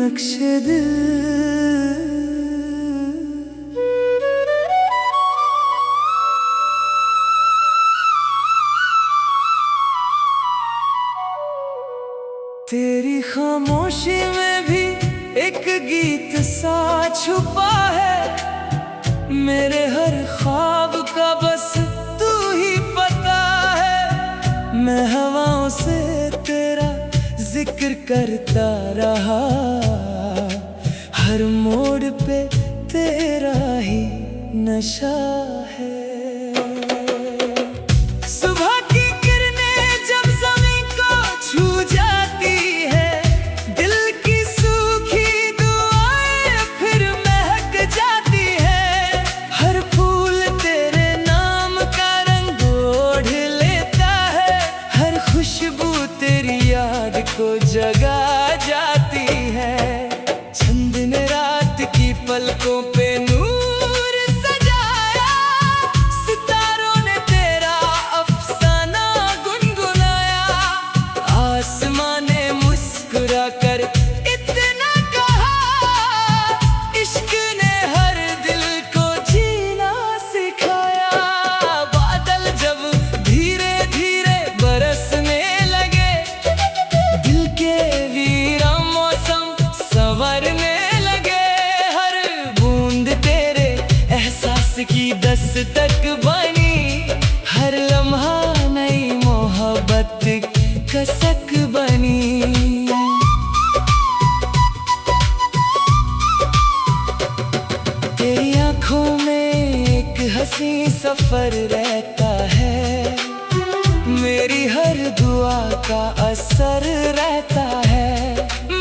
नक्शे दिल। तेरी खामोशी में भी एक गीत सा छुपा है, मेरे हर ख्वाब का बस तू ही पता है। मैं हवाओं से तेरा जिक्र करता रहा, हर मोड़ पे तेरा ही नशा है। सुबह की किरणें जब ज़मीं को छू जाती है, दिल की सूखी दुआएं फिर महक जाती है। हर फूल तेरे नाम का रंग ओढ़ लेता है, हर खुशबू तेरी याद को जगा जाती है। चंद ने रात की पलकों पे नूर सजाया, सितारों ने तेरा अफसाना गुनगुनाया। आसमां ने मुस्कुरा कर इतना कहा, इश्क ने हर दिल को जीना सिखाया। बादल जब धीरे धीरे बरसने लगे, दिल के वीरा मौसम संवरने लगे। हर बूंद तेरे एहसास की दस्तक बनी, हर लम्हा नई मोहब्बत कसक बनी। तेरी आँखों में एक हंसी सफर रहता है, मेरी हर दुआ का असर रहता है।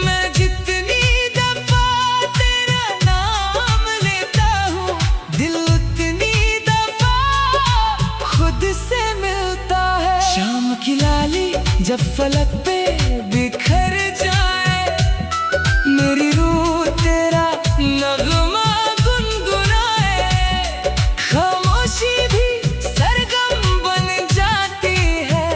मैं जितनी दफा तेरा नाम लेता हूँ, दिल उतनी दफा खुद से मिलता है। शाम की लाली जब फलक पे बिखर जाए, मेरी रूह तेरा नगमा गुनगुनाए। खामोशी भी सरगम बन जाती है,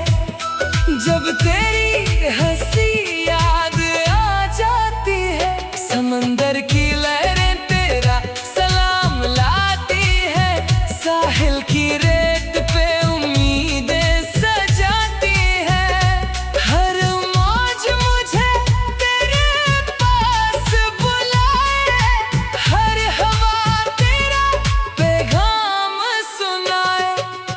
जब तेरी हंसी याद आ जाती है। समंदर की लहरें तेरा सलाम लाती है, साहिल की रेत पे उम्मीदें सजाती है। हर मौज मुझे तेरे पास बुलाए, हर हवा तेरा पैगाम सुनाए।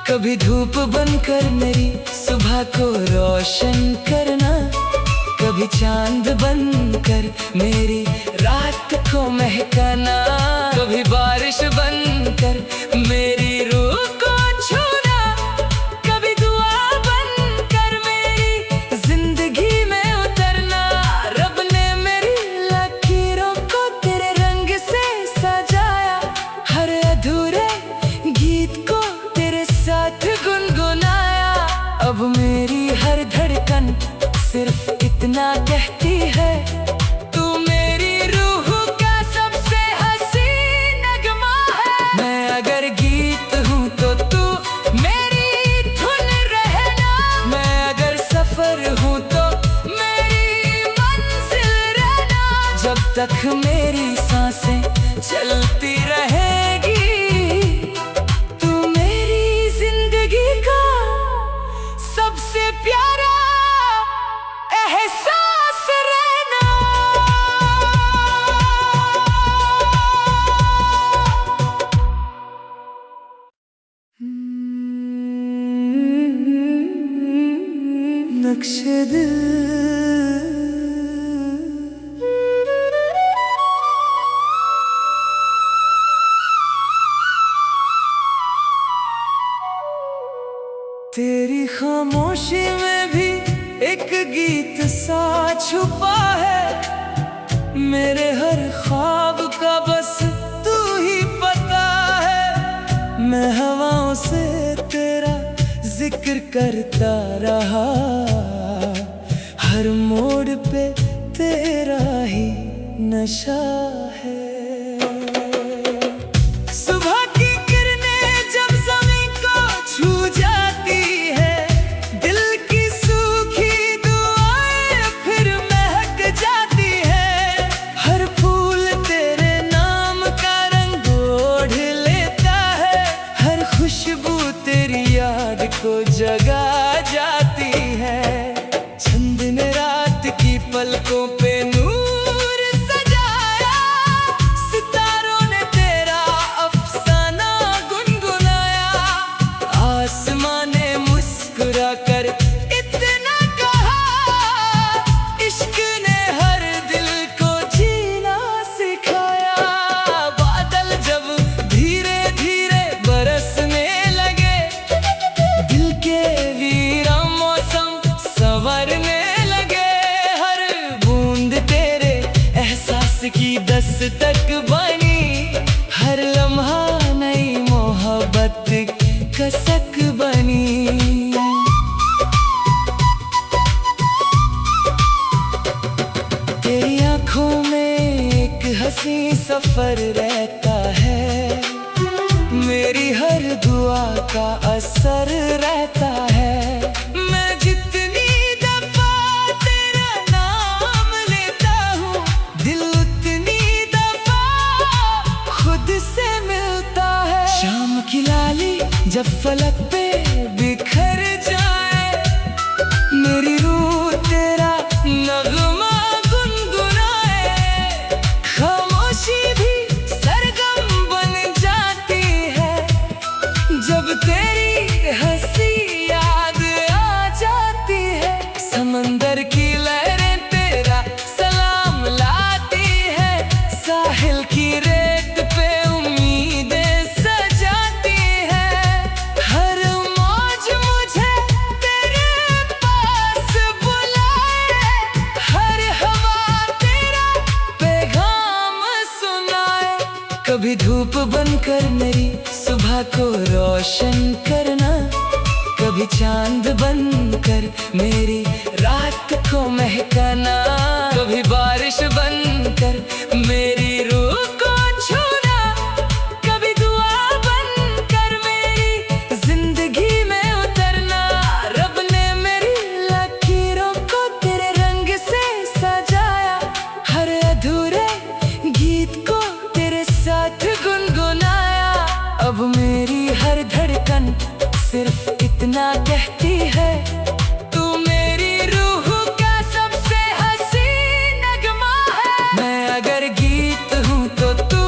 कभी धूप बनकर मेरी सुबह को रोशन करना, कभी चांद बनकर मेरी रात को महकाना। कभी बारिश बनकर मेरी रूह को छूना, कभी दुआ बनकर मेरी जिंदगी में उतरना। रब ने मेरी लकीरों को तेरे रंग से सजाया, हर अधूरे गीत को तेरे साथ गुनगुनाया। अब मेरी हर धड़कन सिर्फ इतना कहती है, तू मेरी रूह का सबसे हसीन नगमा है। मैं अगर गीत हूँ तो तू मेरी धुन रहना, मैं अगर सफर हूँ तो मेरी मंजिल रहना। जब तक मेरी सांसें चलती रहेगी, तू मेरी जिंदगी का सबसे प्यारा एहसास रहना। नक्शे दिल। तेरी खामोशी में भी एक गीत सा छुपा है, मेरे हर ख्वाब का बस तू ही पता है। मैं हवाओं से तेरा जिक्र करता रहा, हर मोड़ पे तेरा ही नशा है। सुबह की किरणें जब ज़मीं को छू जाती है, दिल की सूखी दुआएं फिर महक जाती है। हंसी सफर रहता है, मेरी हर दुआ का असर रहता है। मैं जितनी दफा तेरा नाम लेता हूँ, दिल उतनी दफा खुद से मिलता है। शाम की लाली जब फलक पे बिखर जाए, मेरी रूह तेरा नगमा गुनगुनाए। खामोशी भी सरगम बन जाती है, जब तेरी हंसी याद आ जाती है। समंदर की लहरें तेरा सलाम लाती है, साहिल की रेत पे उम्मीदें सजाती है। हर मौज मुझे तेरे पास बुलाए, हर हवा तेरा पैगाम सुनाए। कभी धूप बनकर मेरी सुबह को रोशन करना, कभी चांद बनकर मेरी रात को महकाना, कभी बारिश बनकर मेरी रूह को छूना, कभी दुआ बनकर मेरी जिंदगी में उतरना। रब ने मेरी लकीरों को तेरे रंग से सजाया, हर अधूरे गीत को तेरे साथ गुनगुनाया। अब मेरी हर धड़कन सिर्फ इतना कहती है, तू मेरी रूह का सबसे हंसी नगमा है। मैं अगर गीत हूँ तो तू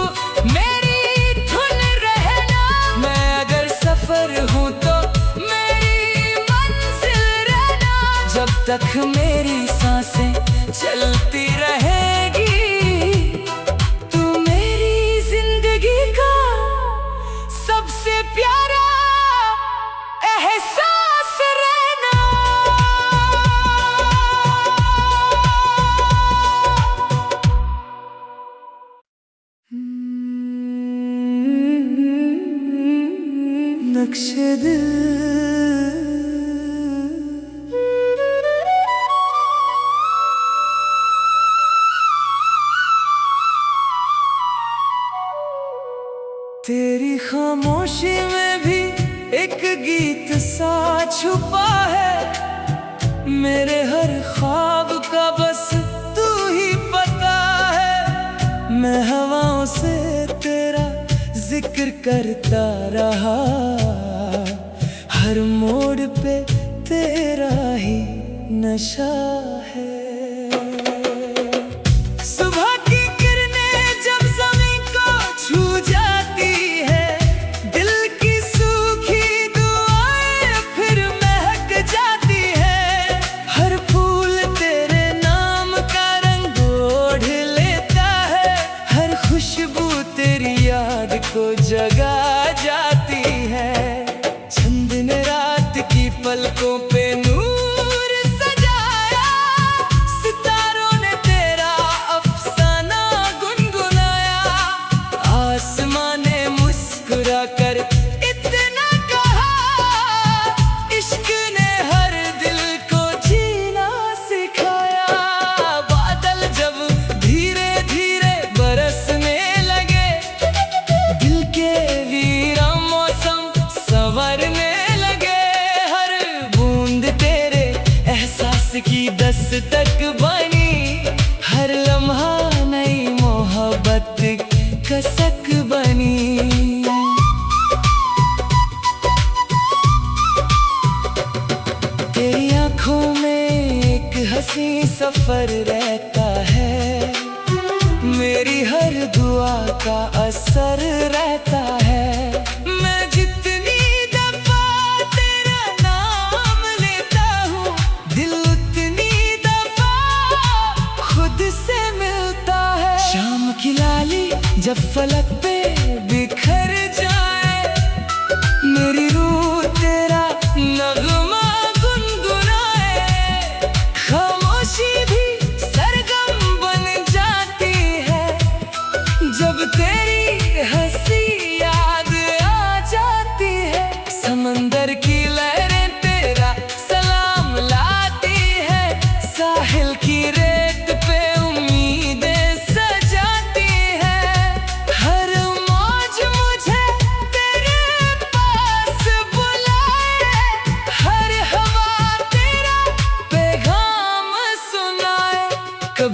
मेरी धुन रहना, मैं अगर सफर हूँ तो मेरी मंजिल रहना। जब तक मेरी सांसें चलती रहेगी, तू मेरी जिंदगी का सबसे प्यारा एहसास रहना। नक्शे दिल तेरी खामोशी में भी एक गीत सा छुपा है, मेरे हर ख्वाब का बस तू ही पता है। मैं हवाओं से तेरा जिक्र करता रहा, हर मोड़ पे तेरा ही नशा है। सुबह की किरणें जब ज़मीं को छू जाती है, दिल की सूखी दुआएं फिर महक जाती है। हर फूल तेरे नाम का रंग ओढ़ लेता है, हर खुशबू तेरी याद को जगा जाती है। चंद ने रात की पलकों पे नूर सजाया, सितारों ने तेरा अफसाना गुनगुनाया। आसमां ने मुस्कुरा कर इतना कहा, इश्क ने हर दिल को जीना सिखाया। बादल जब धीरे धीरे बरसने लगे, दिल के वीरा मौसम संवरने लगे। हर बूंद तेरे एहसास की दस्तक बनी, हर लम्हा नई मोहब्बत कसक बनी। तेरी आँखों में एक हंसी सफर रहता है, मेरी हर दुआ का असर रहता है। मैं जितनी दफा तेरा नाम लेता हूँ, दिल उतनी दफा खुद से मिलता है। शाम की लाली जब फलक पे बिखर जाए, मेरी रूह तेरा नगमा गुनगुनाए। खामोशी भी सरगम बन जाती है, जब तेरी हंसी याद आ जाती है। समंदर की लहरें तेरा सलाम लाती है, साहिल की रेत पे उम्मीदें सजाती है।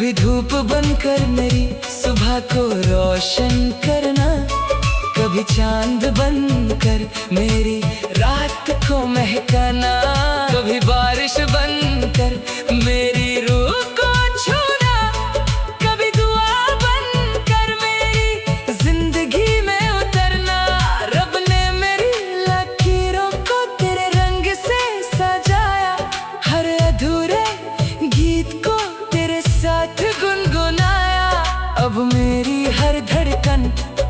कभी धूप बनकर मेरी सुबह को रोशन करना, कभी चांद बनकर मेरी रात को महकाना, कभी बारिश बनकर मेरी रूह को छूना, कभी दुआ बनकर मेरी जिंदगी में उतरना। रब ने मेरी लकीरों को तेरे रंग से सजाया, हर अधूरे गीत को तेरे साथ गुनगुनाया। अब मेरी हर धड़कन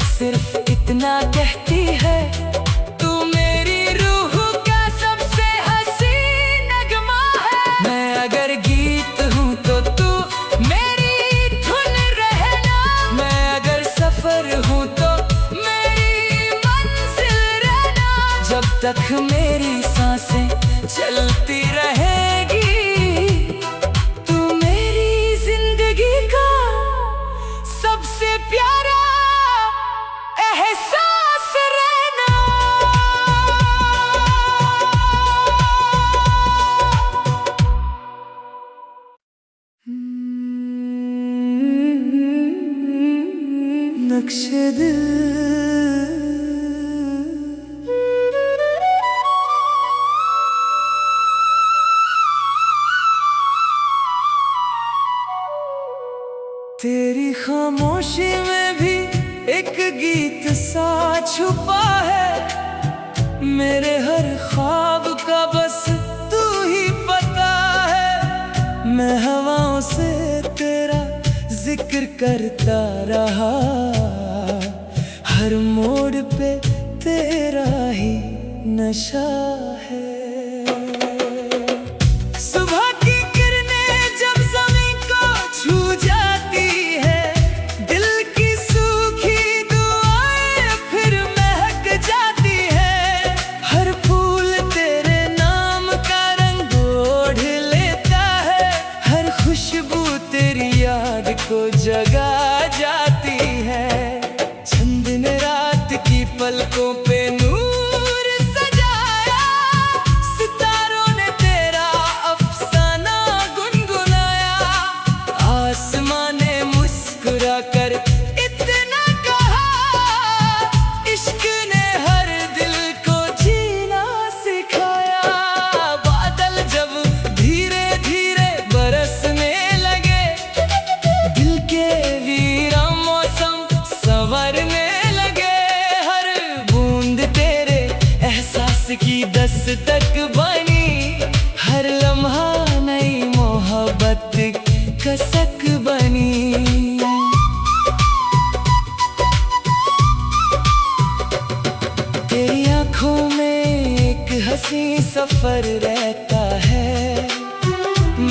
सिर्फ इतना कहती है, तू मेरी रूह का सबसे हसीन नगमा है। मैं अगर गीत हूँ तो तू मेरी धुन रहना, मैं अगर सफर हूँ तो मेरी मंजिल रहना। जब तक मेरी सांसें चलती रहेगी, तू मेरी जिंदगी का सबसे प्यारा एहसास रहना। नक्शे दिल तेरी खामोशी में भी एक गीत सा छुपा है, मेरे हर ख्वाब का बस तू ही पता है। मैं हवाओं से तेरा जिक्र करता रहा, हर मोड़ पे तेरा ही नशा है। सुबह की किरणें जब ज़मीं को छू जाती है, दिल की सूखी दुआएं फिर महक जाती है। हर फूल तेरे नाम का रंग ओढ़ लेता है, हर खुशबू तेरी याद को जगा जाती है। चंद ने रात की पलकों पे नूर सजाया, सितारों ने तेरा अफसाना गुनगुनाया। आसमां ने मुस्कुरा कर इतना कहा, इश्क ने हर दिल को जीना सिखाया। बादल जब धीरे धीरे बरसने लगे, दिल के वीरा मौसम संवरने लगे। हर बूंद तेरे एहसास की दस्तक बनी, हर लम्हा नई मोहब्बत कसक बनी। तेरी आँखों में एक हंसी सफर रहता है,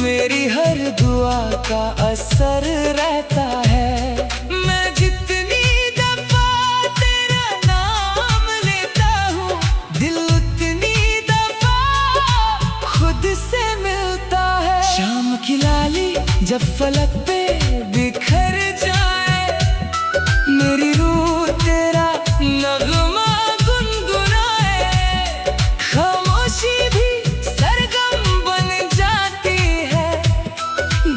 मेरी हर दुआ का असर रहता है। मैं जितनी दफा तेरा नाम लेता हूँ, दिल उतनी दफा खुद से मिलता है। शाम की लाली जब फलक पे बिखर जाए, मेरी रूह तेरा नगमा गुनगुनाए। खामोशी भी सरगम बन जाती है,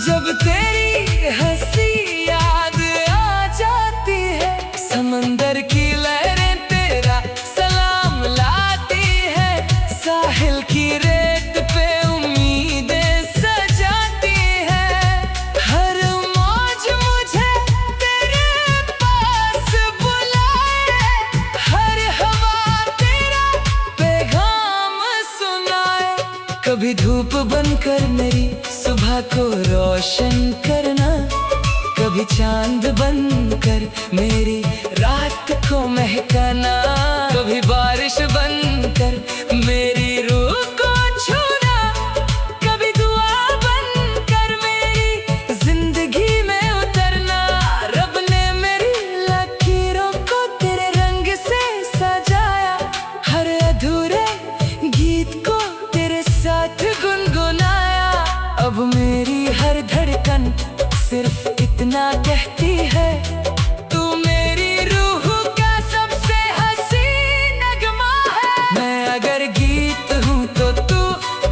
जब तेरी हंसी याद आ जाती है। समंदर की लहरें तेरा सलाम लाती है, साहिल की रेत पे उम्मीदें सजाती है। हर मौज मुझे तेरे पास बुलाए, हर हवा तेरा पैगाम सुनाए। कभी धूप बनकर मेरी सुबह को रोशन करना, कभी चांद बनकर मेरी रात को महकाना, कभी बारिश बनकर मेरी रूह को छूना, कभी दुआ बनकर मेरी जिंदगी में उतरना। रब ने मेरी लकीरों को तेरे रंग से सजाया, हर अधूरे गीत को तेरे साथ गुनगुनाया। अब मेरी हर धड़कन सिर्फ इतना कहती है, तू मेरी रूह का सबसे हसीन नगमा है। मैं अगर गीत हूँ तो तू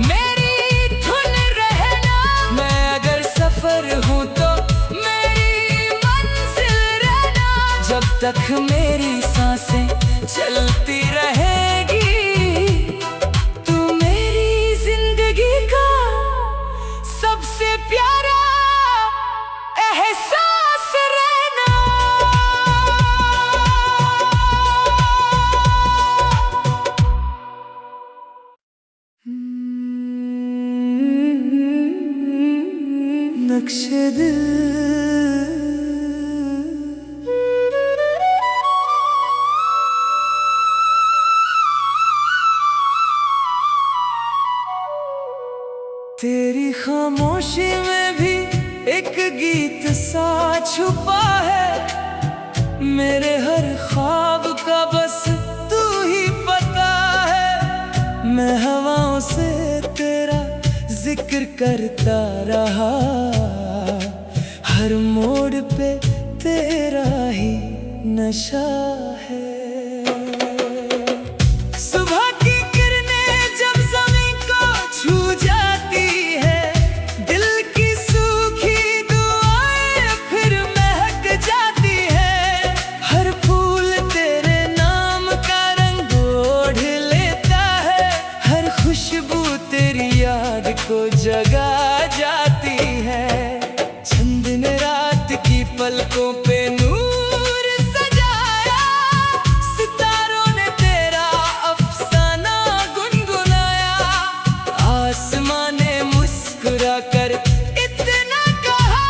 मेरी धुन रहना, मैं अगर सफर हूँ तो तक मेरी सांसें चलती रहेगी, तू मेरी जिंदगी का सबसे प्यारा एहसास रहना। नक्शे दिल तेरी खामोशी में भी एक गीत सा छुपा है, मेरे हर ख्वाब का बस तू ही पता है। मैं हवाओं से तेरा जिक्र करता रहा, हर मोड़ पे तेरा ही नशा है। सुबह की किरणें जब ज़मीं को छू जाती है, दिल की सूखी दुआएं फिर महक जाती है। हर फूल तेरे नाम का रंग ओढ़ लेता है, हर खुशबू तेरी याद को जगा जाती है। चंद ने रात की पलकों पे नूर सजाया, सितारों ने तेरा अफसाना गुनगुनाया। आसमां ने मुस्कुरा कर इतना कहा,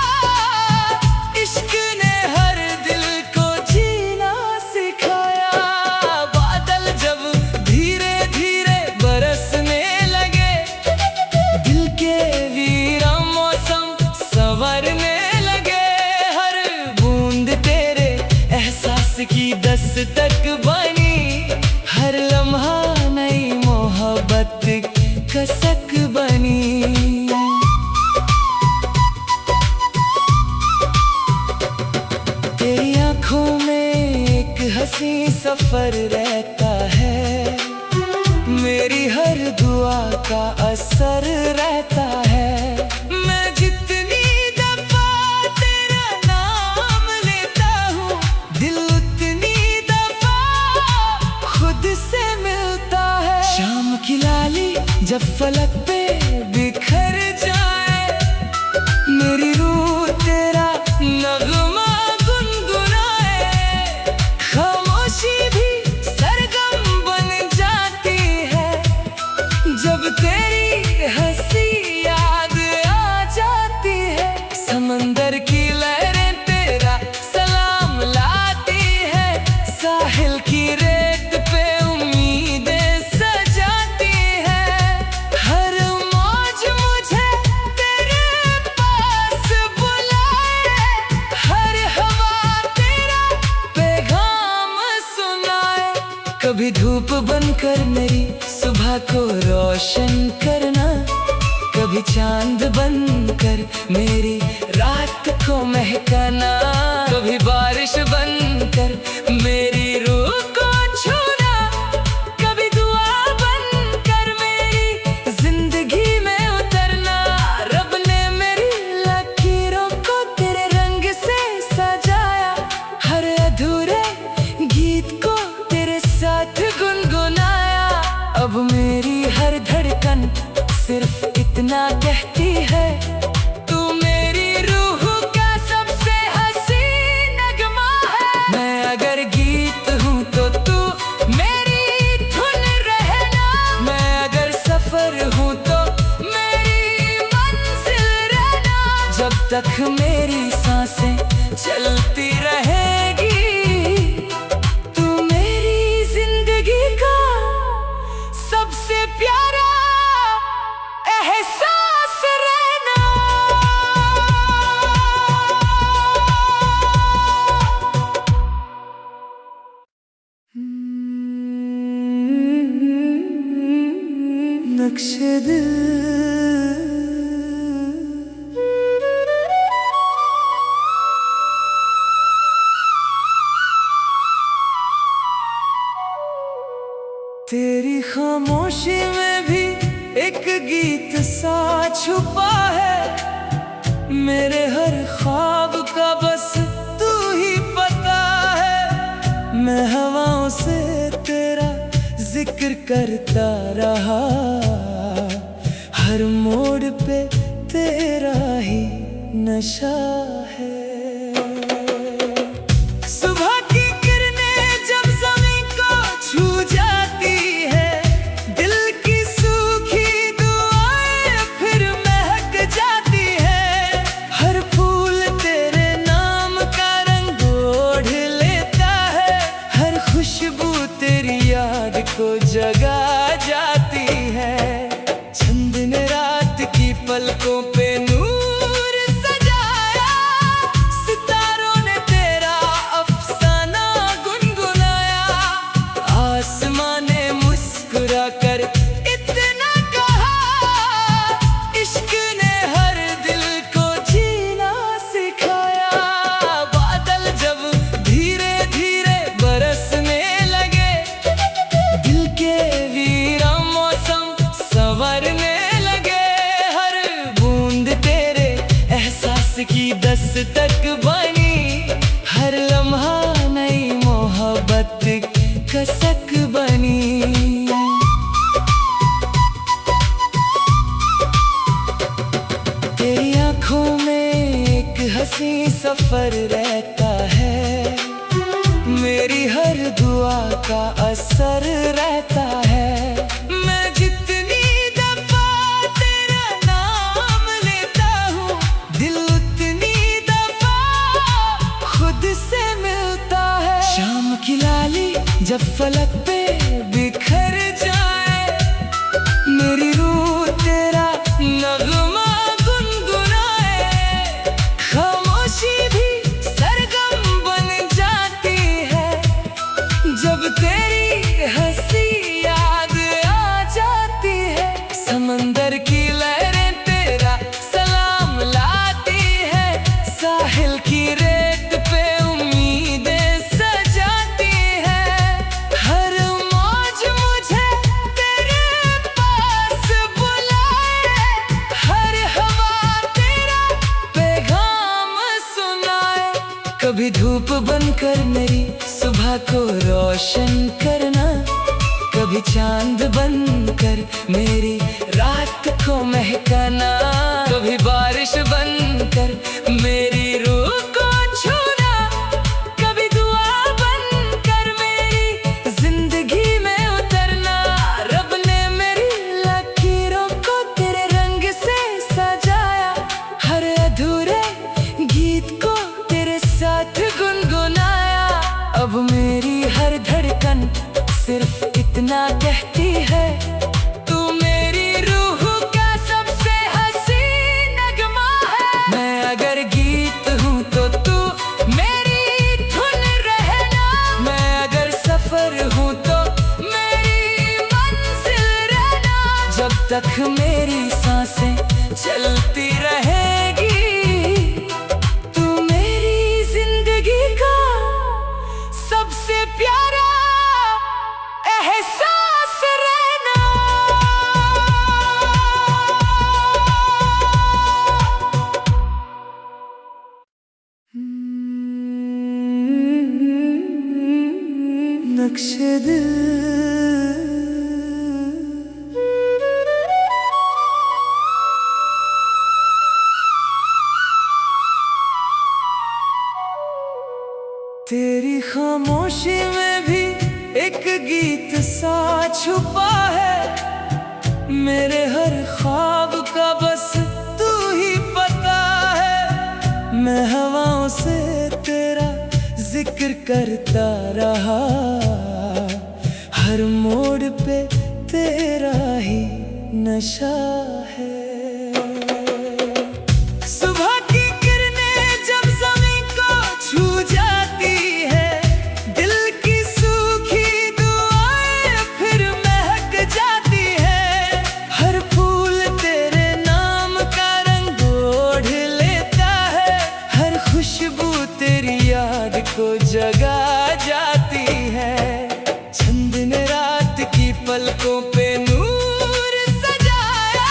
इश्क ने हर दिल को जीना सिखाया। बादल जब धीरे धीरे बरसने लगे, दिल के वीरा मौसम संवरने लगे। हर बूंद तेरे एहसास की दस्तक बनी, हर लम्हा नई मोहब्बत कसक बनी। तेरी आँखों में एक हंसी सफर रहता है, मेरी हर दुआ का असर रहता है। मैं जितनी दफा तेरा नाम लेता हूँ, दिल उतनी दफा खुद से मिलता है। शाम की लाली जब फलक पे बिखर जाए, मेरी रूह तेरा नगमा गुनगुनाए। खामोशी भी सरगम बन जाती है, जब तेरी हंसी याद आ जाती है। समंदर की लहरें तेरा सलाम लाती है, साहिल की रेत पे उम्मीदें सजाती है। हर मौज मुझे तेरे पास बुलाए, हर हवा तेरा पैगाम सुनाए। कभी धूप बनकर मेरी सुबह को रोशन करना, कभी चांद बनकर मेरी रात को महकाना। कभी बारिश बनकर मेरी रूह को छूना, कभी दुआ बनकर मेरी जिंदगी में उतरना। रब ने मेरी लकीरों को तेरे रंग से सजाया, हर अधूरे गीत को तेरे साथ गुनगुनाया। अब मेरी हर धड़कन सिर्फ इतना कहती है, तू मेरी रूह का सबसे हसीन नगमा है। मैं अगर गीत हूँ तो तू मेरी धुन रहना, मैं अगर सफर हूँ तो मेरी मंजिल रहना। जब तक मेरी सांसें चलती रहेगी, तू मेरी जिंदगी का सबसे प्यारा एहसास रहना। नक्शे दिल तेरी खामोशी में भी एक गीत सा छुपा है, मेरे हर ख्वाब का बस तू ही पता है। मैं हवाओं से तेरा जिक्र करता रहा, हर मोड़ पे तेरा ही नशा है। सुबह की किरणें जब ज़मीं को छू जाती है, दिल की सूखी दुआएं फिर महक जाती है। हर फूल तेरे नाम का रंग ओढ़ लेता है, हर खुशबू तेरी याद को जगा जाती है। चंद ने रात की पलकों पे नूर सजाया, सितारों ने तेरा अफसाना गुनगुनाया। आसमां ने मुस्कुरा कर इतना कहा, इश्क ने हर दिल को जीना सिखाया। बादल जब धीरे धीरे बरसने लगे, दिल के वीरा मौसम संवरने लगे। हर बूंद तेरे एहसास की दस्तक बनी, हर लम्हा नई मोहब्बत कसक बनी। तेरी आँखों में एक हंसी सफर रहता है, मेरी हर दुआ का असर रहता है। मैं जितनी दफा तेरा नाम लेता हूँ, दिल उतनी दफा खुद से मिलता है। शाम की लाली जब फलक पे बिखर जाए, मेरी रूह तेरा नगमा गुनगुनाए। खामोशी भी सरगम बन जाती है, जब तेरी हंसी याद आ जाती है। समंदर की लहरें तेरा सलाम लाती है, साहिल की रेत पे उम्मीदें सजाती है। हर मौज मुझे तेरे पास बुलाए, हर हवा तेरा पैगाम सुनाए। कभी धूप बनकर मेरी सुबह को रोशन करना, कभी चांद बनकर मेरी रात को महकाना। कभी बारिश बनकर मेरी रूह को छूना, कभी दुआ बनकर मेरी जिंदगी में उतरना। रब ने मेरी लकीरों को तेरे रंग से सजाया, हर अधूरे गीत को तेरे साथ गुनगुनाया। अब मेरी हर धड़कन सिर्फ इतना कहती है, तू मेरी रूह का सबसे हसीन नगमा है। मैं अगर गीत हूँ तो तू मेरी धुन रहना, मैं अगर सफर हूँ तो मेरी मंजिल रहना। जब तक मेरी सांसें चलती रहेगी, तू मेरी जिंदगी का सबसे प्यारा एहसास रहना। नक्शे दिल तेरी खामोशी में भी एक गीत सा छुपा है, मेरे हर ख्वाब का बस तू ही पता है। मैं हवाओं से तेरा जिक्र करता रहा, हर मोड़ पे तेरा ही नशा है। सुबह की किरणें जब ज़मीं को छू जाती है, दिल की सूखी दुआएं फिर महक जाती है। हर फूल तेरे नाम का रंग ओढ़ लेता है, हर खुशबू तेरी याद को जगा जाती है। चंद ने रात की पलकों पे नूर सजाया,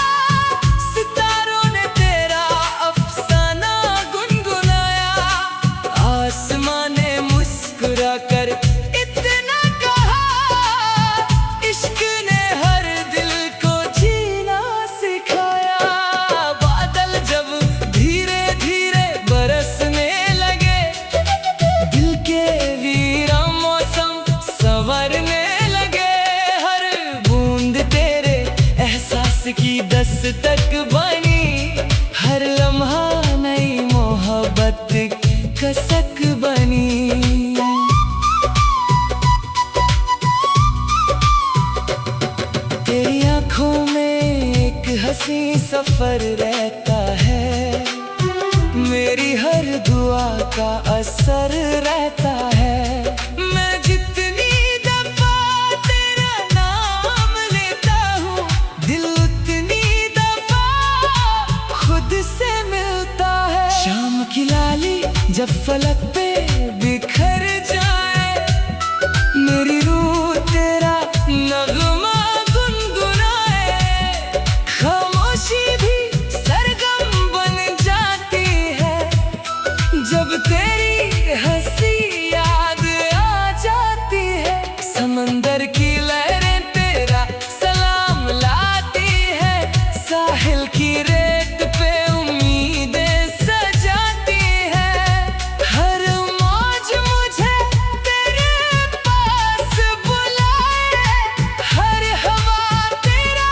से मिलता है। शाम की लाली जब फलक पे बिखर जाए, मेरी रूह तेरा नगमा गुनगुनाए। खामोशी भी सरगम बन जाती है जब तेरी हंसी याद आ जाती है। समंदर की लहरें तेरा सलाम लाती है, साहिल की रेत पे उम्मीदें सजाती है। हर मौज मुझे तेरे पास बुलाए, हर हवा तेरा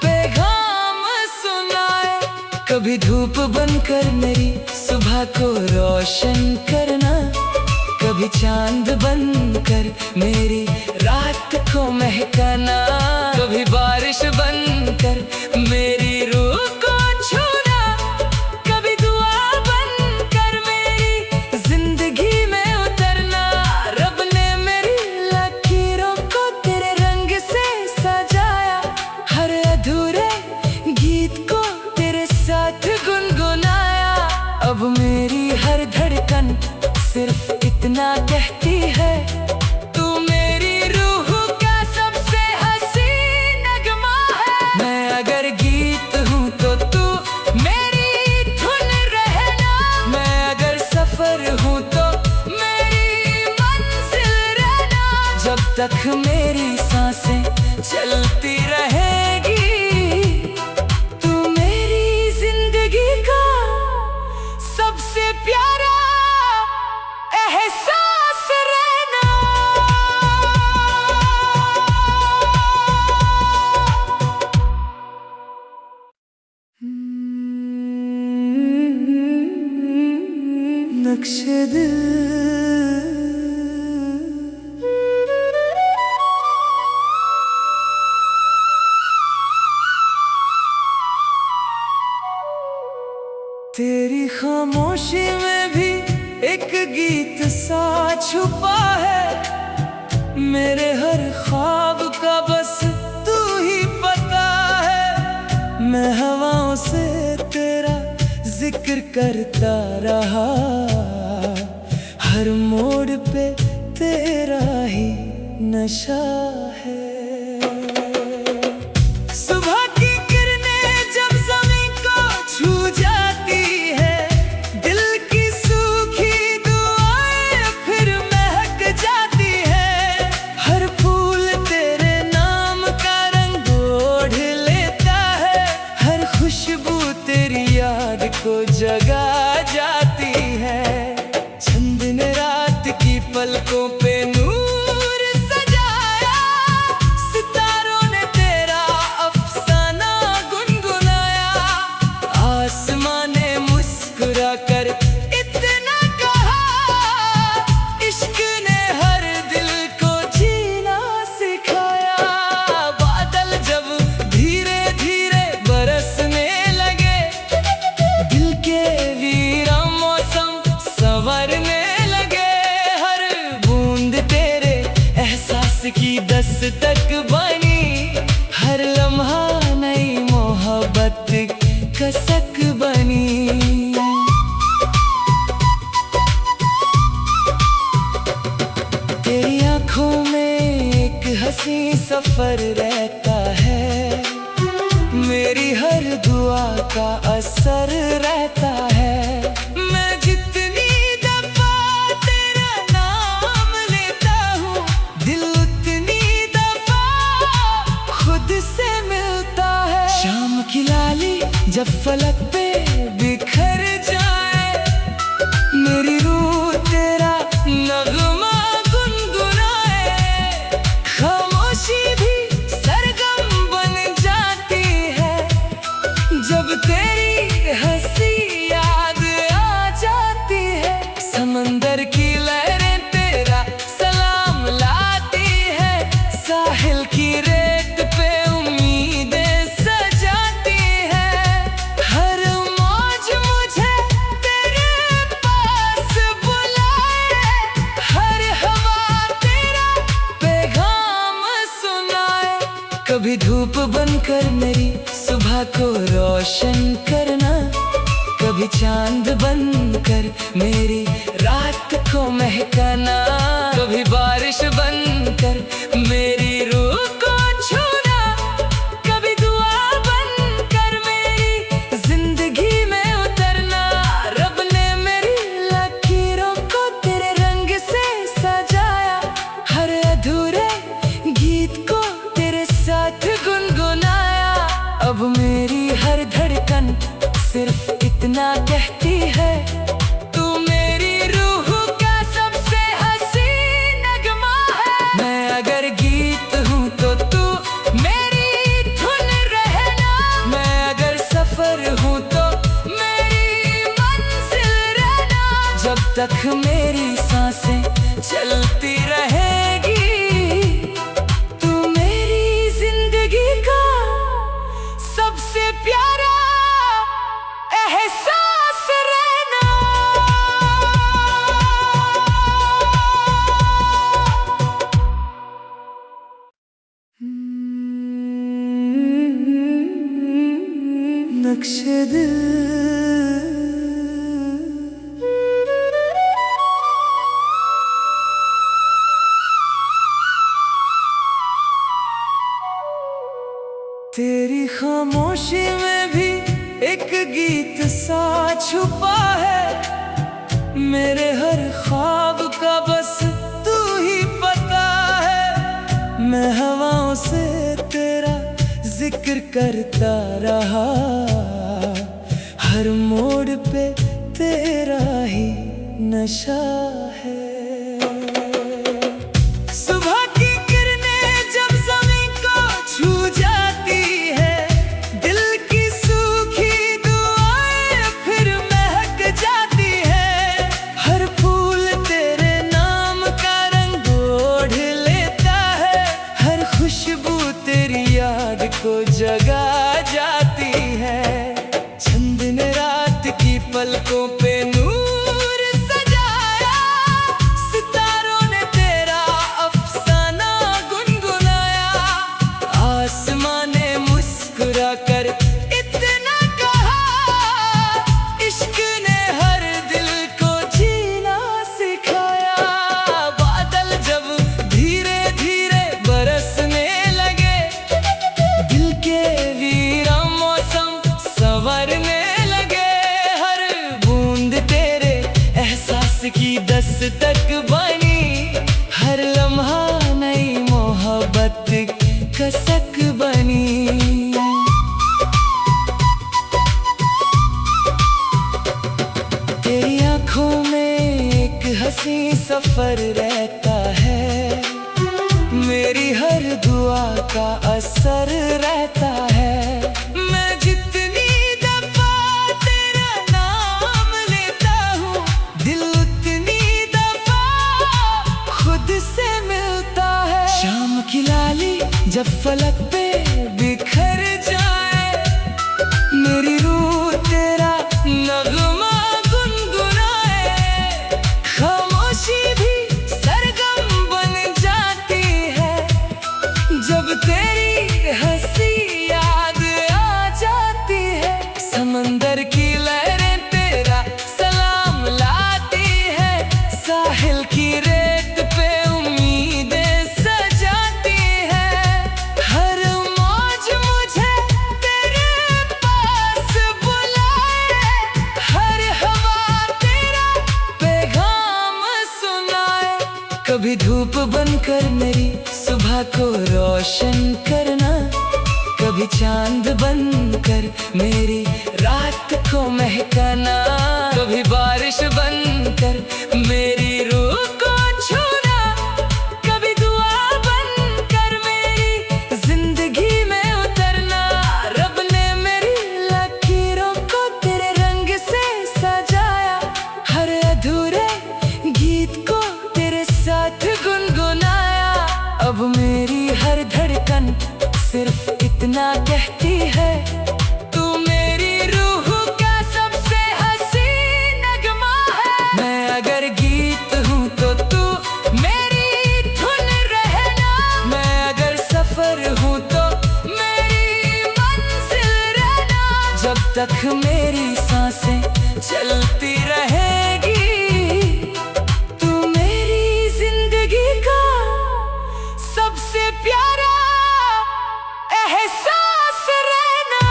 पैगाम सुनाए। कभी धूप बनकर मेरी सुबह को रोशन करना, कभी चांद बनकर मेरी रात को महकाना, कभी बारिश बनकर मेरी रूह को छूना, कभी दुआ बनकर मेरी जिंदगी में उतरना। रब ने मेरी लकीरों को तेरे रंग से सजाया, हर अधूरे गीत को तेरे साथ गुनगुनाया। अब मेरी हर धड़कन सिर्फ इतना कहती है, तू मेरी रूह का सबसे हसीन नगमा है। मैं अगर गीत हूँ तो तू मेरी धुन रहना, मैं अगर सफर हूँ तो मेरी मंजिल रहना। जब तक मेरी सांसें चलती रहेगी, तू मेरी जिंदगी का सबसे प्यारा एहसास रहना। नक्शे दिल तेरी खामोशी में भी एक गीत सा छुपा है, मेरे हर ख्वाब का बस तू ही पता है। मैं हवाओं से तेरा जिक्र करता रहा, हर मोड़ पे तेरा ही नशा है। सुबह की किरणें जब ज़मीन को छू जाती है, दिल की सूखी दुआएं फिर महक जाती है। हर फूल तेरे नाम का रंग ओढ़ लेता है, हर खुशबू तेरी याद को जगा जाती है। चंद ने रात की पलकों पे नूर सजाया, सितारों ने तेरा अफसाना गुनगुनाया। आसमां ने मुस्कुरा कर इतना कहा, इश्क ने हर दिल को जीना सिखाया। बादल जब धीरे धीरे बरसने लगे, दिल के वीरा मौसम संवरने लगे। हर बूंद तेरे एहसास की दस्तक बनी, हर लम्हा नई मोहब्बत कसक बनी। तेरी आंखों में एक हंसी सफर रहता है, मेरी हर दुआ का असर रहता है। मैं जितनी दफा तेरा नाम लेता हूँ, दिल उतनी दफा खुद से मिलता है। शाम की लाली जब फलक पे बिखर जाए, मेरी रूह तेरा नगमा गुनगुनाए। खामोशी भी सरगम बन जाती है जब तेरी हंसी याद आ जाती है। समंदर की लहरें तेरा सलाम लाती है, साहिल की रेत पे उम्मीदें सजाती है। हर मौज मुझे तेरे पास बुलाए, हर हवा तेरा पैगाम सुनाए। कभी धूप बनकर मेरी सुबह को रोशन करना, चांद बनकर मेरी रात को महकाना, कभी बारिश बनकर मेरी रूह को छूना, कभी दुआ बनकर मेरी जिंदगी में उतरना। रब ने मेरी लकीरों को तेरे रंग से सजाया, हर अधूरे गीत को तेरे साथ गुनगुनाया। अब मेरी हर धड़कन सिर्फ इतना कहती है, तू मेरी रूह का सबसे हसीन नगमा है। मैं अगर गीत हूँ तो तू मेरी धुन रहना, मैं अगर सफर हूँ तो मेरी मंजिल रहना। जब तक मेरी सांसें चलती रहेगी, तू मेरी जिंदगी का सबसे प्यारा एहसास रहना। नक्शे दिल तेरी खामोशी में भी एक गीत सा छुपा है, मेरे हर ख्वाब का बस तू ही पता है। मैं हवाओं से तेरा जिक्र करता रहा, हर मोड़ पे तेरा ही नशा है। सुबह की किरणें जब ज़मीन को छू जाती है, दिल की सूखी दुआएं फिर महक जाती है। हर फूल तेरे नाम का रंग ओढ़ लेता है, हर खुशबू तेरी याद को जगा जाती है। चंद ने रात की पलकों पे नूर सजाया, सितारों ने तेरा अफसाना गुनगुनाया। आसमां ने मुस्कुरा कर इतना कहा, इश्क ने हर दिल को जीना सिखाया। बादल जब धीरे धीरे बरसने लगे, दिल के वीरा मौसम संवरने लगे। हर बूंद तेरे एहसास की दस्तक बनी, हर लम्हा नई मोहब्बत कसक बनी। तेरी आँखों में एक हंसी सफर रहता है, मेरी हर दुआ का असर रहता है। मैं जितनी दफा तेरा नाम लेता हूँ, दिल उतनी दफा खुद से मिलता है। शाम की लाली जब फलक पे बिखर जाए, मेरी रूह तेरा नगमा गुनगुनाए। खामोशी भी सरगम बन जाती है, जब तेरी हंसी याद आ जाती है। समंदर की लहरें तेरा सलाम लाती है, साहिल की रेत पे उम्मीदें सजाती है। हर मौज मुझे तेरे पास बुलाए, हर हवा तेरा पैगाम सुनाए। कभी धूप बनकर मेरी सुबह को रोशन करना, कभी चांद बनकर मेरी रात को महकाना, कभी बारिश बनकर मेरी रूह को छूना, कभी दुआ बनकर मेरी जिंदगी में उतरना। रब ने मेरी लकीरों को तेरे रंग से सजाया, हर अधूरे गीत को तेरे साथ गुनगुनाया। अब मेरी हर धड़कन सिर्फ इतना कहती है, तू मेरी रूह का सबसे हसीन नगमा है। मैं अगर गीत हूँ तो तू मेरी धुन रहना, मैं अगर सफर हूँ तो मेरी मंजिल रहना। जब तक मेरी सांसें चलती रहेगी। तू मेरी जिंदगी का सबसे प्यारा एहसास रहना।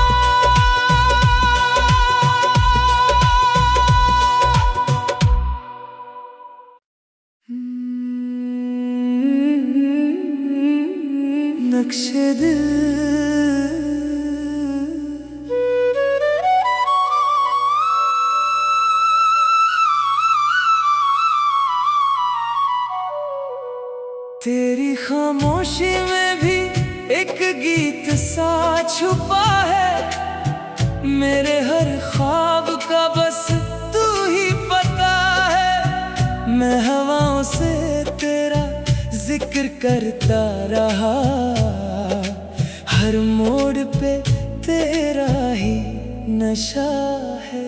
नक्शे दिल तेरी खामोशी में भी एक गीत सा छुपा है। मेरे हर ख्वाब का बस तू ही पता है। मैं हवाओं से तेरा जिक्र करता रहा, हर मोड़ पे तेरा ही नशा है।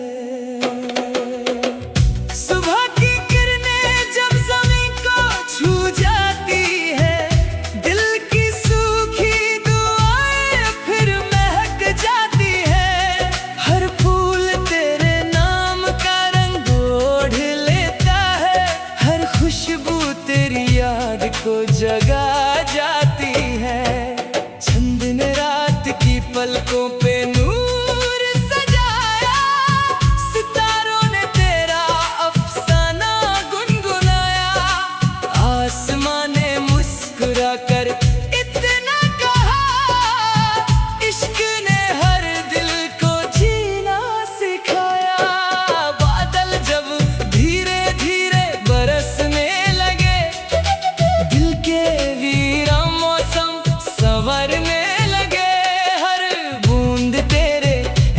सुबह की किरणें जब ज़मीन को छू जाती है, दिल की सूखी दुआएं फिर महक जाती है। हर फूल तेरे नाम का रंग ओढ़ लेता है, हर खुशबू तेरी याद को जगा जाती है। चंद ने रात की पलकों पे नूर सजाया, सितारों ने तेरा अफसाना गुनगुनाया। आसमां ने मुस्कुरा कर इतना कहा, इश्क ने हर दिल को जीना सिखाया। बादल जब धीरे धीरे बरसने लगे, दिल के वीरा मौसम संवरने लगे। हर बूंद तेरे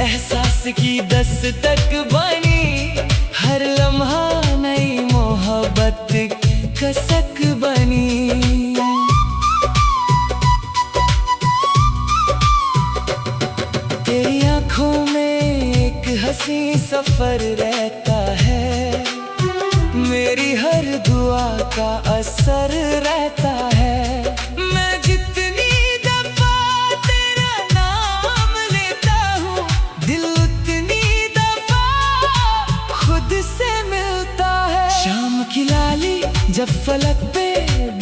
एहसास की दस्तक बनी, हर लम्हा नई मोहब्बत कसक बनी। तेरी आँखों में एक हंसी सफर रहता है, मेरी हर दुआ का असर रहता है। मैं जितनी दफा तेरा नाम लेता हूँ, दिल उतनी दफा खुद से मिलता है। शाम की लाली जब फलक पे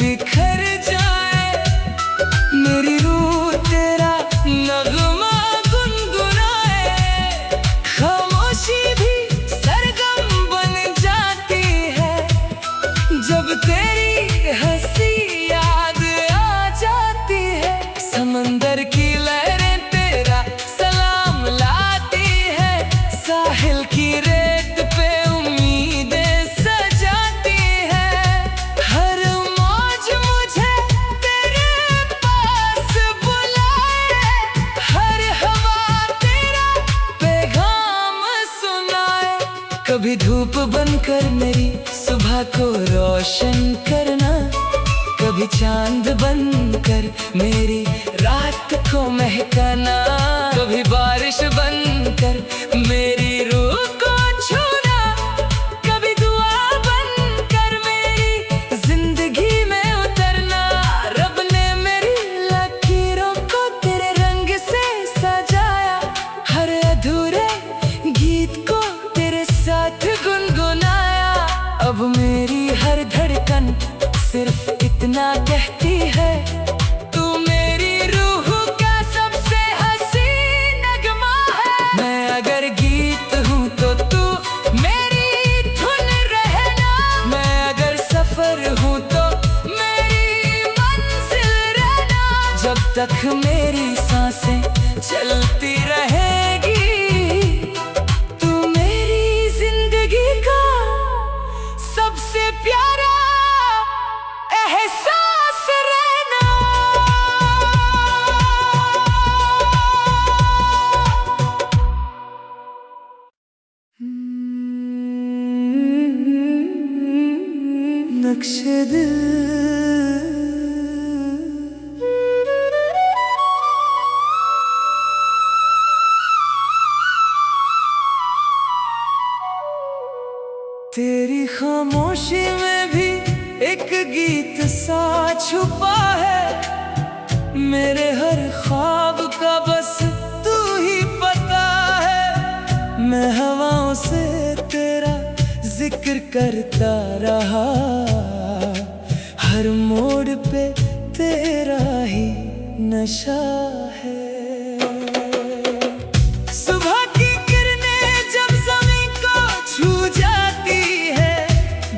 बिखर जाए, मेरी रूह तेरा नगमा गुनगुनाए। खामोशी भी सरगम बन जाती है, जब तेरी हंसी याद आ जाती है। समंदर की लहरें तेरा सलाम लाती है, साहिल की रेत पे उम्मीदें सजाती है। हर मौज मुझे तेरे पास बुलाए, हर हवा तेरा पैगाम सुनाए। कभी धूप बनकर मेरी सुबह को रोशन करना, कभी चांद बनकर मेरी रात को महकाना। कभी बारिश बनकर मेरी रूह को छूना, कभी दुआ बनकर मेरी जिंदगी में उतरना। रब ने मेरी लकीरों को तेरे रंग से सजाया, हर अधूरे गीत को तेरे साथ गुनगुनाया। अब मेरी हर धड़कन सिर्फ इतना कहती है, तू मेरी रूह का सबसे हसीन नगमा है। मैं अगर गीत हूँ तो तू मेरी धुन रहना, मैं अगर सफर हूँ तो मेरी मंजिल रहना। जब तक मेरी सांसें चलती रहेगी, तू मेरी जिंदगी का सबसे प्यारा एहसास रहना। नक्शे दिल तेरी खामोशी में भी एक गीत सा छुपा है। मेरे हर ख्वाब का बस तू ही पता है। मैं हवाओं से तेरा जिक्र करता रहा, हर मोड़ पे तेरा ही नशा है। सुबह की किरणें जब ज़मीन को छू जाती है,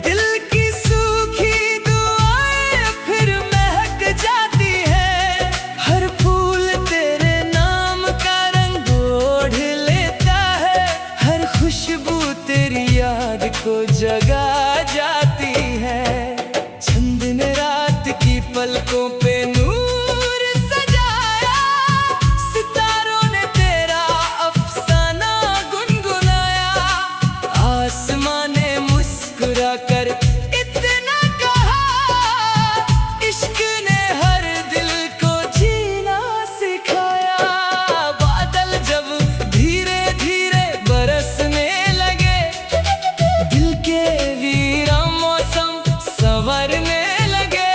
दिल की सूखी दुआएं फिर महक जाती है। हर फूल तेरे नाम का रंग ओढ़ लेता है, हर खुशबू तेरी याद को जगा जाती है। चंद ने रात की पलकों पे नूर सजाया, सितारों ने तेरा अफसाना गुनगुनाया। आसमां ने मुस्कुरा कर इतना कहा, इश्क ने हर दिल को जीना सिखाया। बादल जब धीरे धीरे बरसने लगे, दिल के वीरा मौसम संवरने लगे।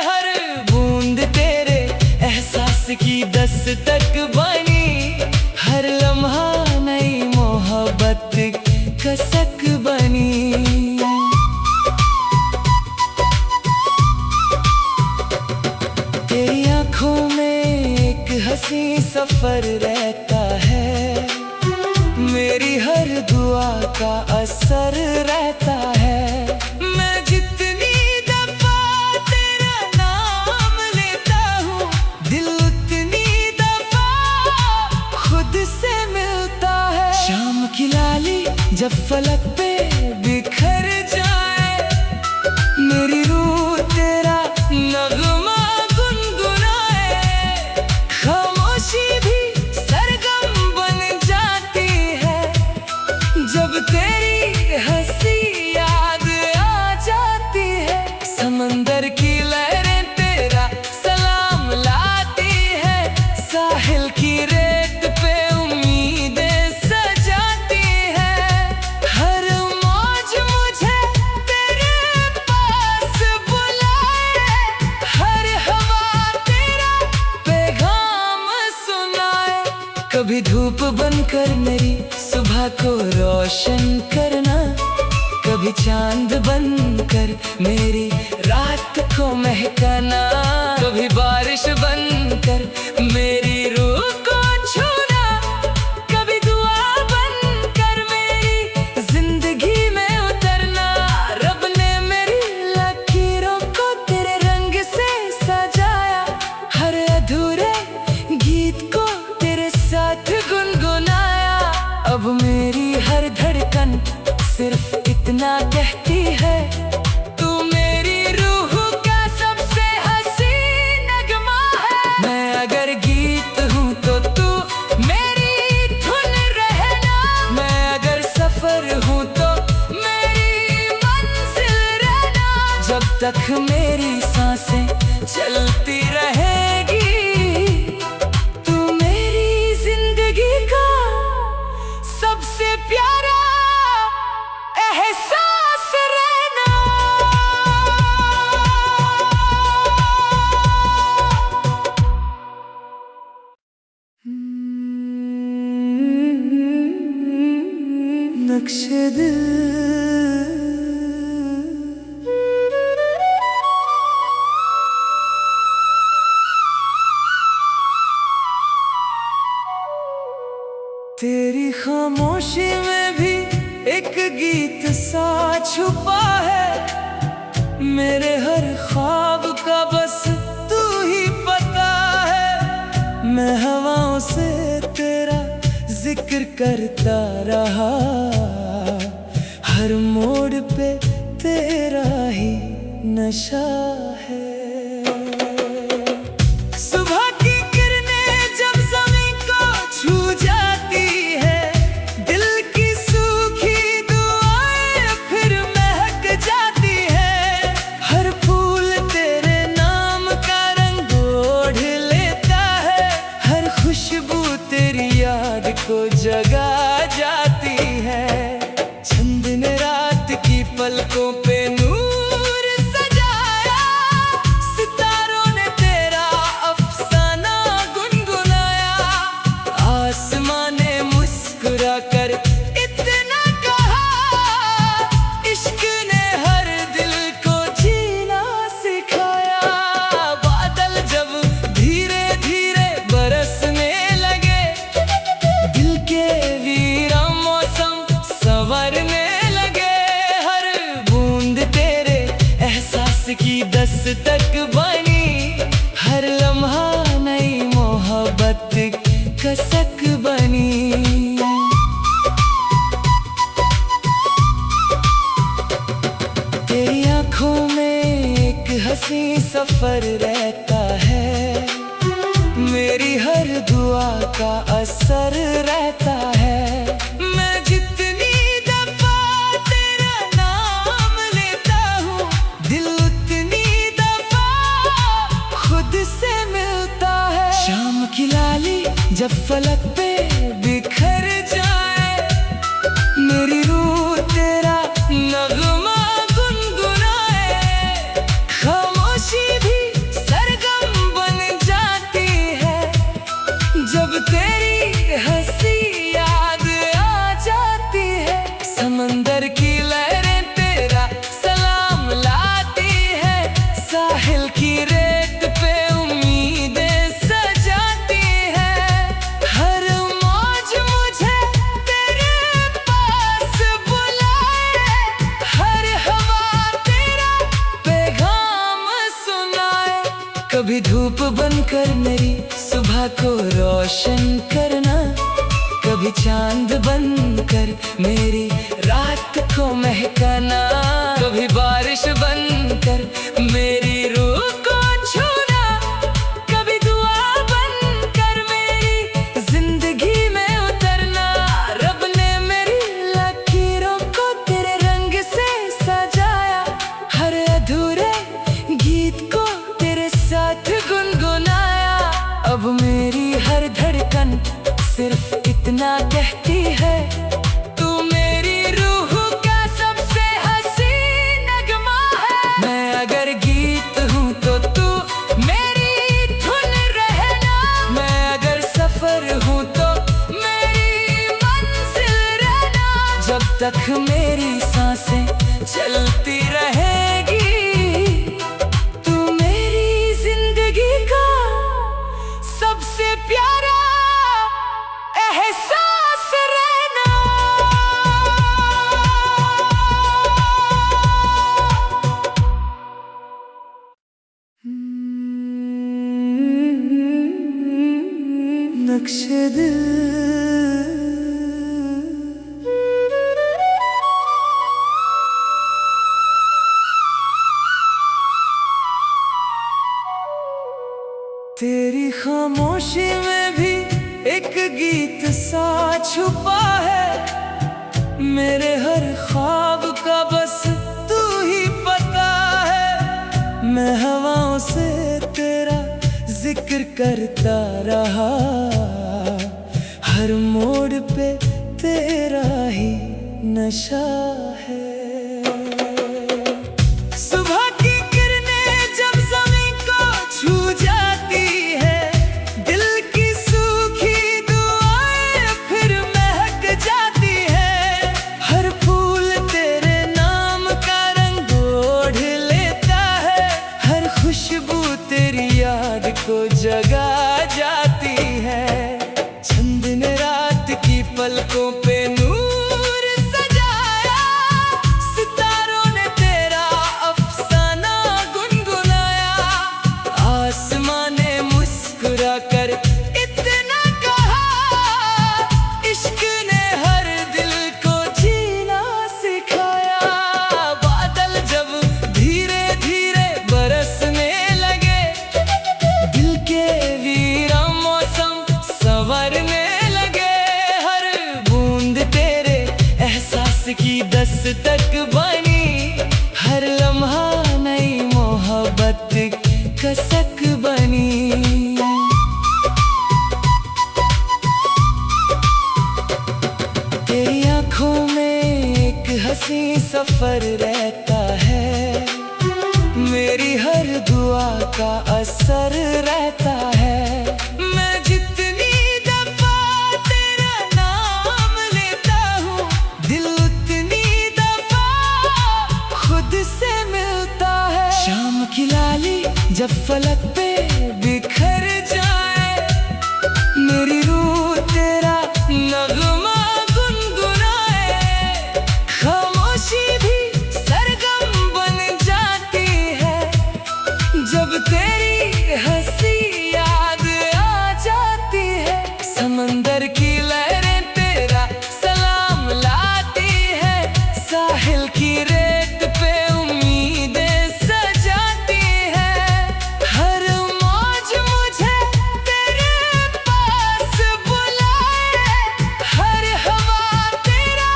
हर बूंद तेरे एहसास की दस्तक बनी, हर लम्हा नई मोहब्बत कसक बनी। तेरी आँखों में एक हंसी सफर रहता है, मेरी हर दुआ का असर रहता है। मैं जितनी दफा तेरा नाम लेता हूँ, दिल उतनी दफा खुद से मिलता है। शाम की लाली जब फलक पे बिखर जाए, मेरी रूह तेरा नगमा गुनगुनाए। खामोशी भी सरगम बन जाती है, जब तेरी हंसी याद आ जाती है। समंदर की लहरें तेरा सलाम लाती है, साहिल की रेत पे उम्मीदें सजाती है। हर मौज मुझे तेरे पास बुलाए, हर हवा तेरा पैगाम सुनाए। कभी धूप बनकर मेरी सुबह को रोशन करना, कभी चांद बनकर मेरी रात को महकाना। कभी बारिश बनकर मेरी रूह को छूना, कभी दुआ बनकर मेरी जिंदगी में उतरना। रब ने मेरी लकीरों को तेरे रंग से सजाया, हर अधूरे गीत को तेरे साथ गुनगुनाया। अब मेरी हर धड़कन सिर्फ इतना कहती है, तू मेरी रूह का सबसे हसीन नगमा है। मैं अगर गीत हूँ तो तू मेरी धुन रहना, मैं अगर सफर हूँ तो मेरी मंजिल रहना। जब तक मेरी सांसें चलती रहेगी, तू मेरी जिंदगी का सबसे प्यारा एहसास रहना। नक्शे दिल तेरी खामोशी में भी एक गीत सा छुपा है, मेरे हर ख्वाब का बस तू ही पता है। मैं हवाओं से तेरा जिक्र करता रहा, हर मोड़ पे तेरा ही नशा है। सुबह की किरणें जब ज़मीन को छू जाती है, दिल की सूखी दुआएं फिर महक जाती है। हर फूल तेरे नाम का रंग ओढ़ लेता है, हर खुशबू तेरी याद को जगा जाती है। चंद ने रात की पलकों पे नूर सजाया, सितारों ने तेरा अफसाना गुनगुनाया। आसमां ने मुस्कुरा कर इतना कहा, की दस्तक बनी, हर लम्हा नई मोहब्बत कसक बनी। तेरी आँखों में एक हंसी सफर रहता है, मेरी हर दुआ का असर रहता है। मैं जितनी दफा तेरा नाम लेता हूँ, दिल उतनी दफा खुद से मिलता है। शाम की लाली जब फलक पे बिखर जाए, मेरी रूह तेरा नगमा तेरी हंसी याद आ जाती है। समंदर की लहरें तेरा सलाम लाती है, साहिल की रेत पे उम्मीदें सजाती है। हर मौज मुझे तेरे पास बुलाए, हर हवा तेरा पैगाम सुनाए। कभी धूप बनकर मेरी सुबह को रोशन करना, कभी चांद बनकर मेरी रात को महकाना, कभी बारिश बनकर मेरी रूह को छूना, कभी दुआ बनकर मेरी जिंदगी में उतरना। रब ने मेरी लकीरों को तेरे रंग से सजाया, हर अधूरे गीत को तेरे साथ गुनगुनाया। अब मेरी हर धड़कन सिर्फ इतना कहती है, तू मेरी रूह का सबसे हसीन नगमा है। मैं अगर गीत हूँ तो तू मेरी धुन रहना, मैं अगर सफर हूँ तो मेरी मंजिल रहना। जब तक मेरी सांसें चलती रहेगी, सबसे प्यारा एहसास रहना। नक्शे दिल तेरी खामोशी में भी एक गीत सा छुपा है, मेरे हर ख्वाब का बस तू ही पता है। मैं हवाओं से तेरा जिक्र करता रहा, हर मोड़ पे तेरा ही नशा है। सुबह की किरणें जब ज़मीं को छू जाती है, दिल की सूखी दुआएं फिर महक जाती है। हर फूल तेरे नाम का रंग ओढ़ लेता है, हर खुशबू तेरी याद को जगा जाती है। चंद ने रात की पलकों पे नूर सजाया, सितारों ने तेरा अफसाना गुनगुनाया। आसमां ने मुस्कुरा कर इतना कहा, इश्क ने हर दिल को जीना सिखाया। बादल जब धीरे धीरे बरसने लगे, दिल के वीरा मौसम संवरने लगे। हर बूंद तेरे एहसास की दस्तक बनी, हर लम्हा नई मोहब्बत कसक बनी। तेरी आँखों में एक हंसी सफर रहता है, मेरी हर दुआ का असर रहता है। मैं जितनी दफा तेरा नाम लेता हूँ, दिल उतनी दफा खुद से मिलता है। शाम की लाली जब फलक पे बिखर जाए, मेरी रूह तेरा नगमा गुनगुनाए। खामोशी भी सरगम बन जाती है, साहिल की रेत पे उम्मीदें सजाती है। हर मौज मुझे तेरे पास बुलाए, हर हवा तेरा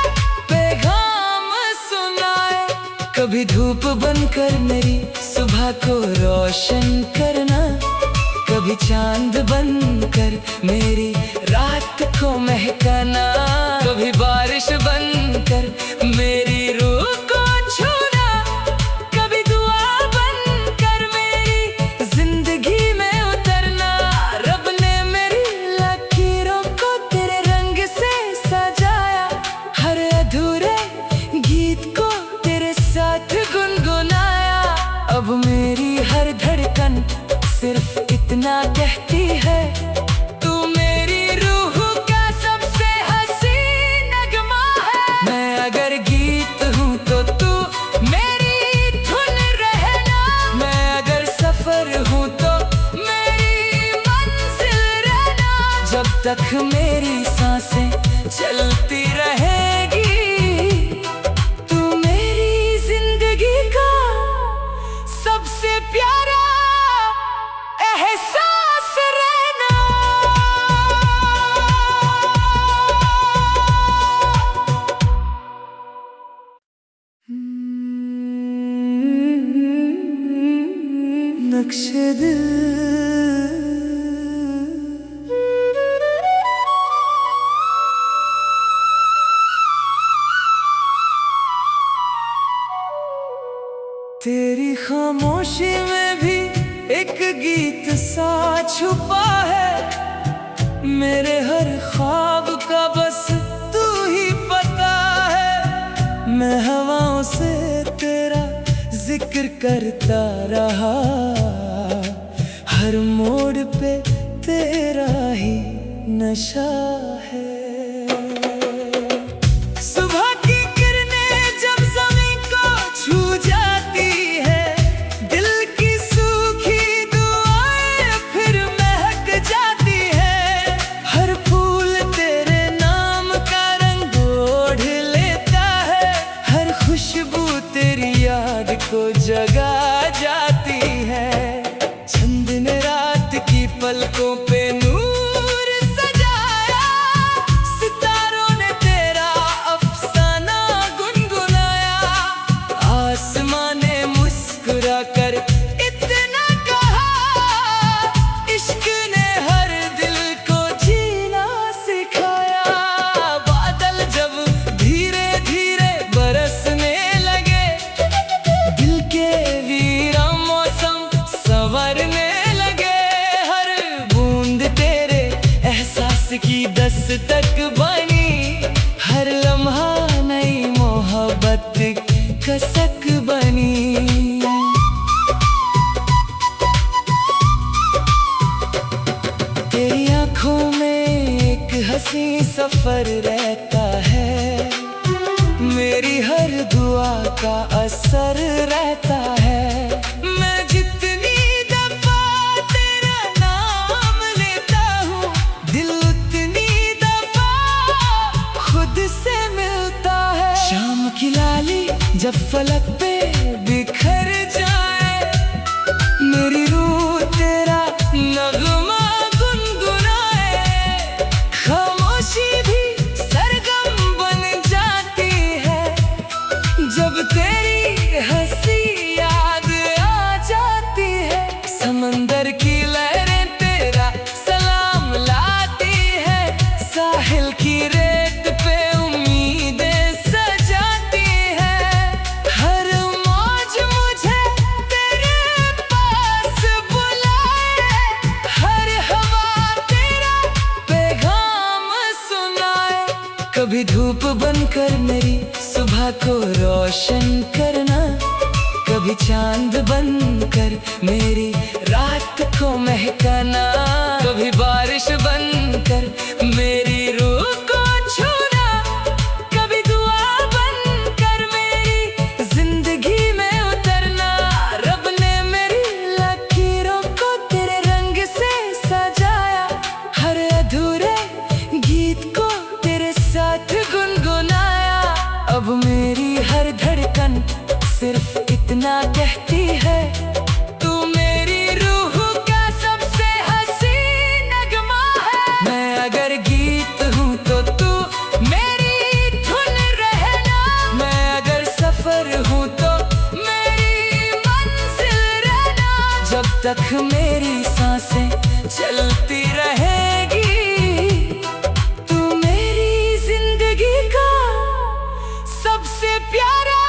पैगाम सुनाए। कभी धूप बनकर मेरी सुबह को रोशन करना, कभी चांद बनकर मेरी रात को महकाना, कभी बारिश बनकर मेरी रूह को छूना, कभी दुआ बनकर मेरी जिंदगी में उतरना। रब ने मेरी लकीरों को तेरे रंग से सजाया, हर अधूरे गीत को तेरे साथ गुनगुनाया। अब मेरी हर धड़कन सिर्फ इतना कहती है, तू मेरी रूह का सबसे हसीन नगमा है। मैं अगर गीत हूँ तो तू मेरी धुन रहना, मैं अगर सफर हूँ तो मेरी मंजिल रहना। जब तक मेरी सांसें चलती रहेगी, तू मेरी जिंदगी का सबसे प्यारा एहसास रहना। नक्शे दिल तेरी खामोशी में भी एक गीत सा छुपा है। मेरे हर ख्वाब का बस तू ही पता है। मैं हवाओं से तेरा जिक्र करता रहा, हर मोड़ पे तेरा ही नशा है। सुबह की किरणें जब ज़मीं को छू जाती है, दिल की सूखी दुआएं फिर महक जाती है। हर फूल तेरे नाम का रंग ओढ़ लेता है, हर खुशबू तेरी याद को जगा जाती है। चंद ने रात की पलकों पे नूर सजाया, सितारों ने तेरा अफसाना गुनगुनाया। आसमां ने मुस्कुरा कर इतना कहा, इश्क ने हर दिल को जीना सिखाया। बादल जब धीरे धीरे बरसने लगे, दिल के वीरा मौसम संवरने लगे। हर बूंद तेरे एहसास की दस्तक बनी, हर लम्हा नई मोहब्बत कसक बनी। तेरी आँखों में एक हंसी सफर रहता है, मेरी हर दुआ का असर रहता है। मैं जितनी दफा तेरा नाम लेता हूँ, दिल उतनी दफा खुद से मिलता है। शाम की लाली जब फलक पे बिखर जाए, मेरी रूह तेरा नगमा गुनगुनाए। खामोशी भी सरगम बन जाती है, जब तेरी हंसी याद आ जाती है। समंदर की लहरें तेरा सलाम लाती है, साहिल की रेत पे उम्मीदें सजाती है। हर मौज मुझे तेरे पास बुलाए, हर हवा तेरा पैगाम सुनाए। कभी धूप बनकर मेरी सुबह को रोशन करना, कभी चांद बनकर मेरी रात को महकाना, कभी बारिश बनकर मेरी रूह को छूना, कभी दुआ बनकर मेरी जिंदगी में उतरना। रब ने मेरी लकीरों को तेरे रंग से सजाया, हर अधूरे गीत को तेरे साथ गुनगुनाया। अब मेरी मेरी हर धड़कन सिर्फ इतना कहती है, तू मेरी रूह का सबसे हसी नगमा है। मैं अगर गीत हूँ तो तू मेरी धुन रहना, मैं अगर सफर हूँ तो मेरी मंजिल रहना। जब तक मेरी सांसें चलती रहेगी, तू मेरी जिंदगी का सबसे प्यारा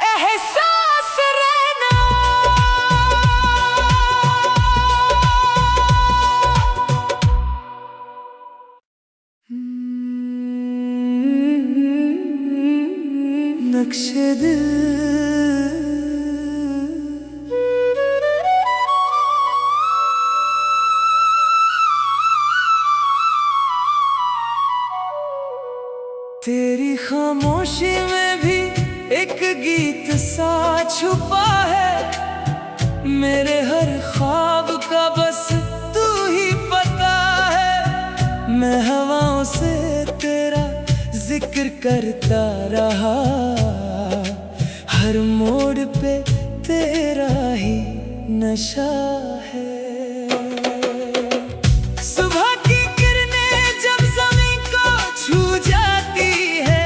एहसास रहना। नक्शे दिल तेरी खामोशी में भी एक गीत सा छुपा है, मेरे हर ख्वाब का बस तू ही पता है। मैं हवाओं से तेरा जिक्र करता रहा, हर मोड़ पे तेरा ही नशा है। सुबह की किरणें जब ज़मीं को छू जाती है,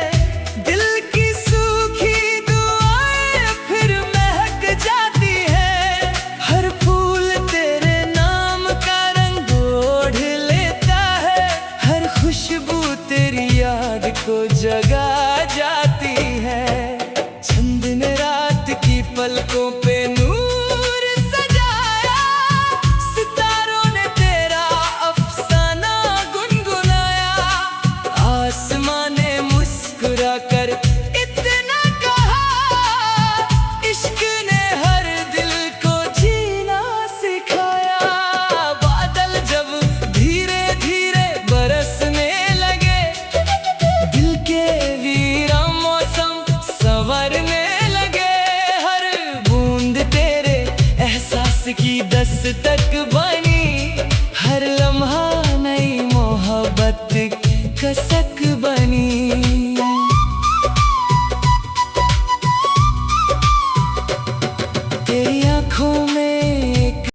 दिल की सूखी दुआएं फिर महक जाती है। हर फूल तेरे नाम का रंग ओढ़ लेता है, हर खुशबू तेरी याद को जगा जाती है। चंद ने रात की पलकों पे नूर सजाया, सितारों ने तेरा अफसाना गुनगुनाया। आसमां ने मुस्कुरा कर इतना कहा, इश्क ने हर दिल को जीना सिखाया। बादल जब धीरे धीरे बरसने लगे, दिल के वीरा मौसम संवरने लगे। हर बूंद तेरे एहसास की दस्तक बनी, हर लम्हा नई मोहब्बत का